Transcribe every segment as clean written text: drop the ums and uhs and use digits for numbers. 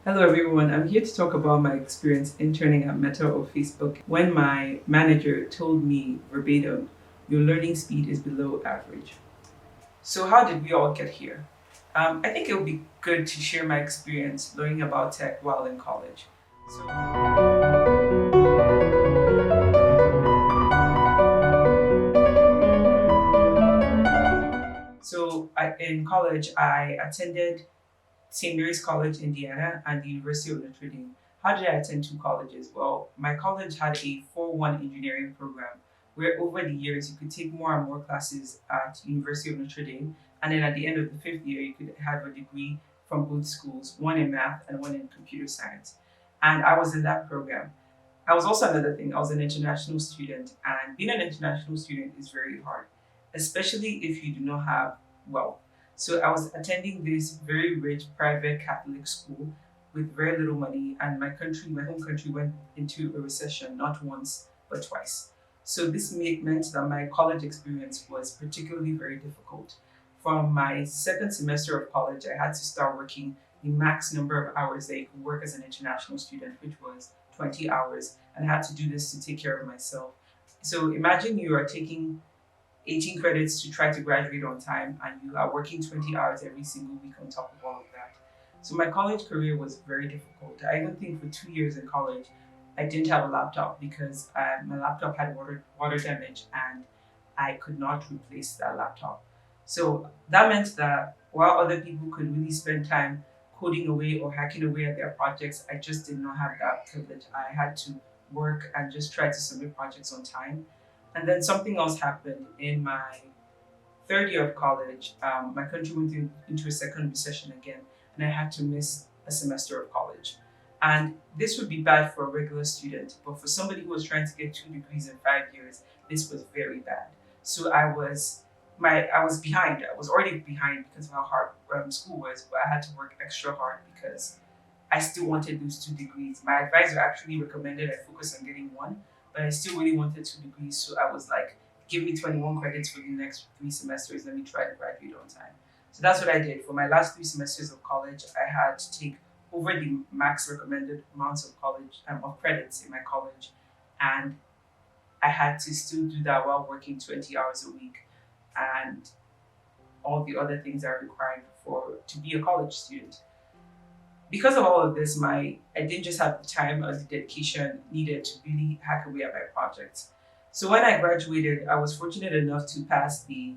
Hello everyone, I'm here to talk about my experience interning at Meta or Facebook when my manager told me verbatim, your learning speed is below average. So, how did we all get here? I think it would be good to share my experience learning about tech while in college. In college, I attended St. Mary's College, Indiana, and the University of Notre Dame. How did I attend two colleges? Well, my college had a 4-1 engineering program where over the years you could take more and more classes at University of Notre Dame, and then at the end of the fifth year you could have a degree from both schools, one in math and one in computer science. And I was in that program. I was also another thing, I was an international student, and being an international student is very hard, especially if you do not have wealth. So I was attending this very rich private Catholic school with very little money, and my home country, went into a recession not once but twice. So meant that my college experience was particularly very difficult. From my second semester of college, I had to start working the max number of hours that you could work as an international student, which was 20 hours, and I had to do this to take care of myself. So imagine you are taking 18 credits to try to graduate on time, and you are working 20 hours every single week on top of all of that. So my college career was very difficult. I even think for 2 years in college, I didn't have a laptop because my laptop had water damage and I could not replace that laptop. So that meant that while other people could really spend time coding away or hacking away at their projects, I just did not have that privilege. I had to work and just try to submit projects on time. And then something else happened in my third year of college. My country went into a second recession again, and I had to miss a semester of college. And this would be bad for a regular student, but for somebody who was trying to get 2 degrees in 5 years, this was very bad. So I was behind. I was already behind because of how hard school was, but I had to work extra hard because I still wanted those 2 degrees. My advisor actually recommended I focus on getting one, but I still really wanted 2 degrees. So I was like, give me 21 credits for the next 3 semesters. Let me try to graduate on time. So that's what I did. For my last 3 semesters of college, I had to take over the max recommended amounts of college of credits in my college, and I had to still do that while working 20 hours a week and all the other things that are required for to be a college student. Because of all of this, my I didn't just have the time or the dedication needed to really hack away at my projects. So when I graduated, I was fortunate enough to pass the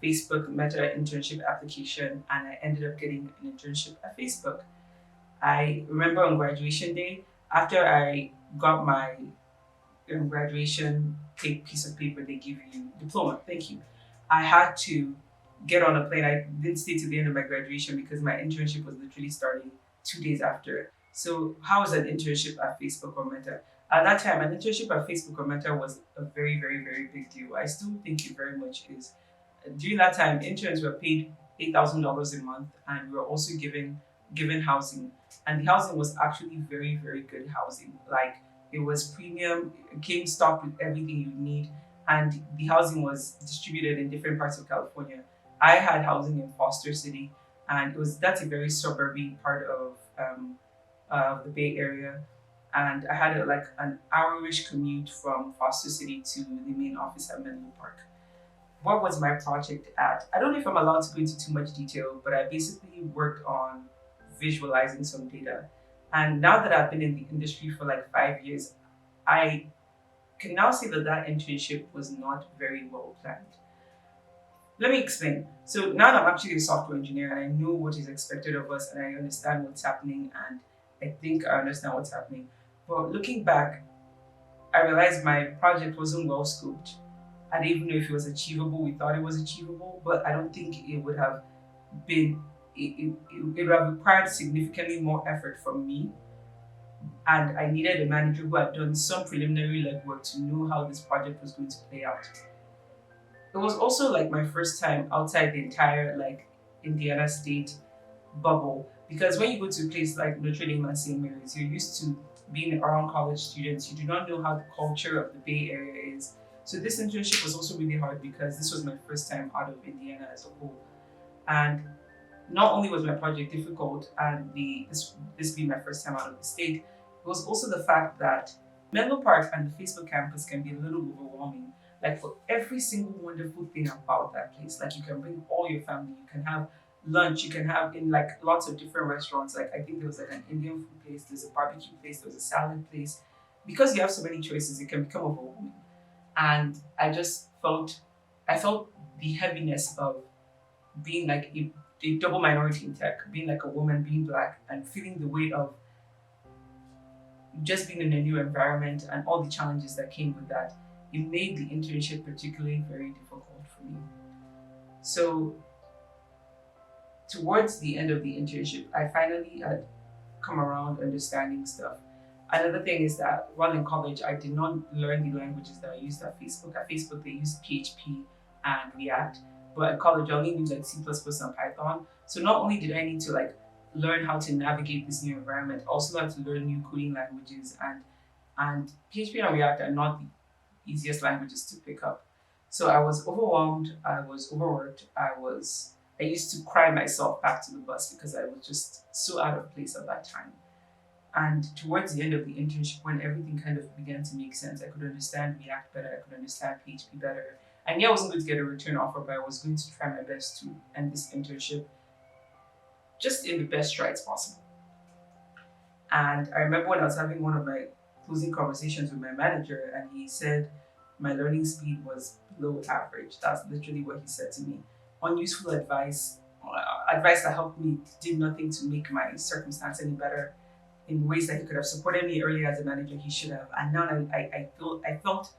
Facebook Meta internship application, and I ended up getting an internship at Facebook. I remember on graduation day, after I got my graduation piece of paper they give you, diploma, thank you. I had to get on a plane. I didn't stay to the end of my graduation because my internship was literally starting 2 days after. So, how was an internship at Facebook or Meta? At that time, an internship at Facebook or Meta was a very, very, very big deal. I still think it very much is. During that time, interns were paid $8,000 a month, and we were also given housing. And the housing was actually very, very good housing. Like, it was premium, it came stocked with everything you need, and the housing was distributed in different parts of California. I had housing in Foster City, and that's a very suburban part of the Bay Area. And I had like an hour-ish commute from Foster City to the main office at Menlo Park. What was my project at? I don't know if I'm allowed to go into too much detail, but I basically worked on visualizing some data. And now that I've been in the industry for like 5 years, I can now say that that internship was not very well planned. Let me explain. So now that I'm actually a software engineer and I know what is expected of us and I understand what's happening and I think I understand what's happening. But looking back, I realized my project wasn't well scoped. I didn't even know if it was achievable. We thought it was achievable, but I don't think it would have been, it would have required significantly more effort from me. And I needed a manager who had done some preliminary legwork to know how this project was going to play out. It was also like my first time outside the entire like Indiana state bubble because when you go to a place like Notre Dame and St. Mary's, you're used to being around college students. You do not know how the culture of the Bay Area is. So this internship was also really hard because this was my first time out of Indiana as a whole. And Not only was my project difficult and this being my first time out of the state, it was also the fact that Menlo Park and the Facebook campus can be a little overwhelming. Like for every single wonderful thing about that place, like you can bring all your family, you can have lunch, you can have in like lots of different restaurants. Like I think there was like an Indian food place, there's a barbecue place, there's a salad place. Because you have so many choices, it can become overwhelming. And I felt the heaviness of being like a double minority in tech, being like a woman, being black, and feeling the weight of just being in a new environment and all the challenges that came with that. It made the internship particularly very difficult for me. So, towards the end of the internship, I finally had come around understanding stuff. Another thing is that while in college, I did not learn the languages that I used at Facebook. At Facebook, they used PHP and React, but at college, I only knew like C++ and Python. So not only did I need to like learn how to navigate this new environment, I also had to learn new coding languages, and PHP and React are not the easiest languages to pick up. So I was overwhelmed. I was overworked. I used to cry myself back to the bus because I was just so out of place at that time. And towards the end of the internship, when everything kind of began to make sense, I could understand React better, I could understand PHP better. I knew I wasn't going to get a return offer, but I was going to try my best to end this internship just in the best strides possible. And I remember when I was having one of my closing conversations with my manager, and he said my learning speed was below average. That's literally what he said to me. Unuseful advice, advice that helped me did nothing to make my circumstance any better in ways that he could have supported me earlier as a manager. He should have. And now I felt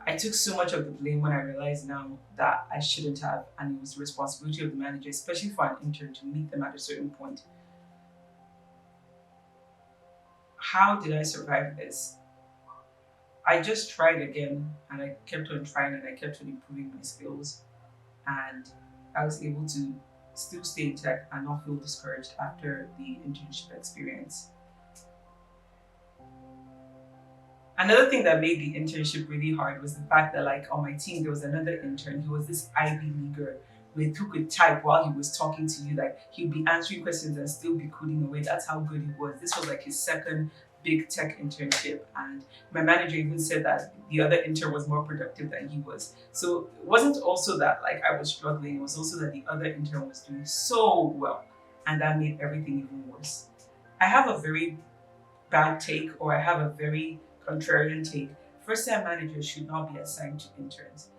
I took so much of the blame when I realized now that I shouldn't have, and it was the responsibility of the manager, especially for an intern, to meet them at a certain point. How did I survive this? I just tried again, and I kept on trying, and I kept on improving my skills, and I was able to still stay in tech and not feel discouraged after the internship experience. Another thing that made the internship really hard was the fact that, like, on my team, there was another intern. He was this Ivy leaguer who could type while he was talking to you. Like, he'd be answering questions and still be coding away. That's how good he was. This was like his second big tech internship. And my manager even said that the other intern was more productive than he was. So it wasn't also that, like, I was struggling. It was also that the other intern was doing so well. And that made everything even worse. I have a very bad take, or I have a very contrarian take. First time managers should not be assigned to interns.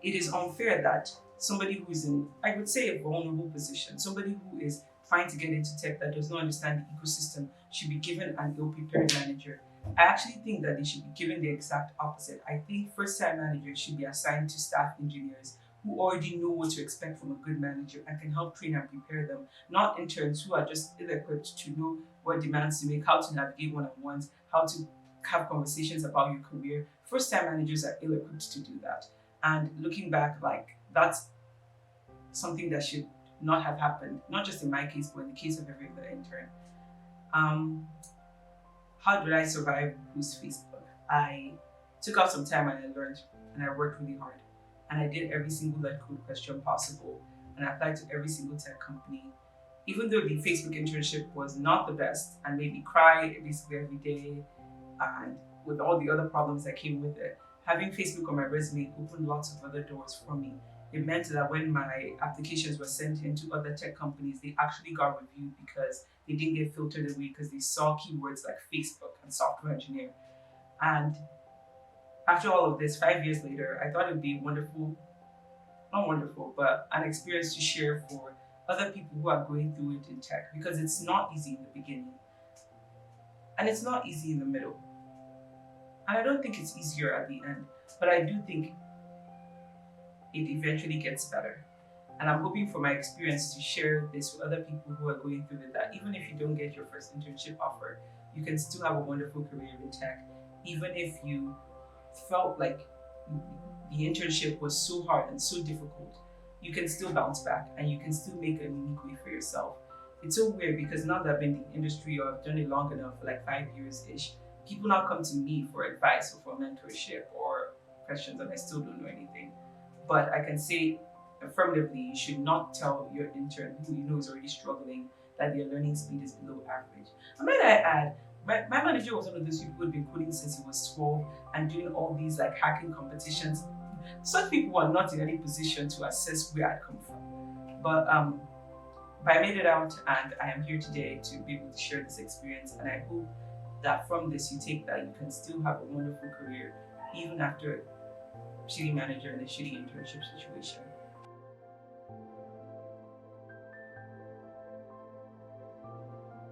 It is unfair that somebody who is in, I would say, a vulnerable position, somebody who is trying to get into tech that does not understand the ecosystem, should be given an ill prepared manager. I actually think that they should be given the exact opposite. I think first time managers should be assigned to staff engineers who already know what to expect from a good manager and can help train and prepare them, not interns who are just ill equipped to know what demands to make, how to navigate one on ones, how to have conversations about your career. First time managers are ill equipped to do that. And looking back, like, that's something that should not have happened, not just in my case, but in the case of every other intern. Um, how did I survive Boost Facebook? I took out some time and I learned, and I worked really hard. And I did every single lead code question possible, and I applied to every single tech company. Even though the Facebook internship was not the best and made me cry basically every day, and with all the other problems that came with it, having Facebook on my resume opened lots of other doors for me. It meant that when my applications were sent into other tech companies, they actually got reviewed because they didn't get filtered away because they saw keywords like Facebook and software engineer. And after all of this, 5 years later, I thought it would be wonderful, not wonderful, but an experience to share for other people who are going through it in tech, because it's not easy in the beginning and it's not easy in the middle. And I don't think it's easier at the end, but I do think it eventually gets better. And I'm hoping for my experience to share this with other people who are going through it, that even if you don't get your first internship offer, you can still have a wonderful career in tech. Even if you felt like the internship was so hard and so difficult, you can still bounce back and you can still make a unique way for yourself. It's so weird because now that I've been in the industry, or I've done it long enough, for like 5 years ish, people now come to me for advice or for mentorship or questions, and I still don't know anything. But I can say affirmatively, you should not tell your intern who you know is already struggling that their learning speed is below average. And might I add, my manager was one of those people who had been coding since he was 12 and doing all these like hacking competitions. Such people were not in any position to assess where I'd come from. But I made it out and I am here today to be able to share this experience. And I hope that from this you take that you can still have a wonderful career even after a shitty manager and a shitty internship situation.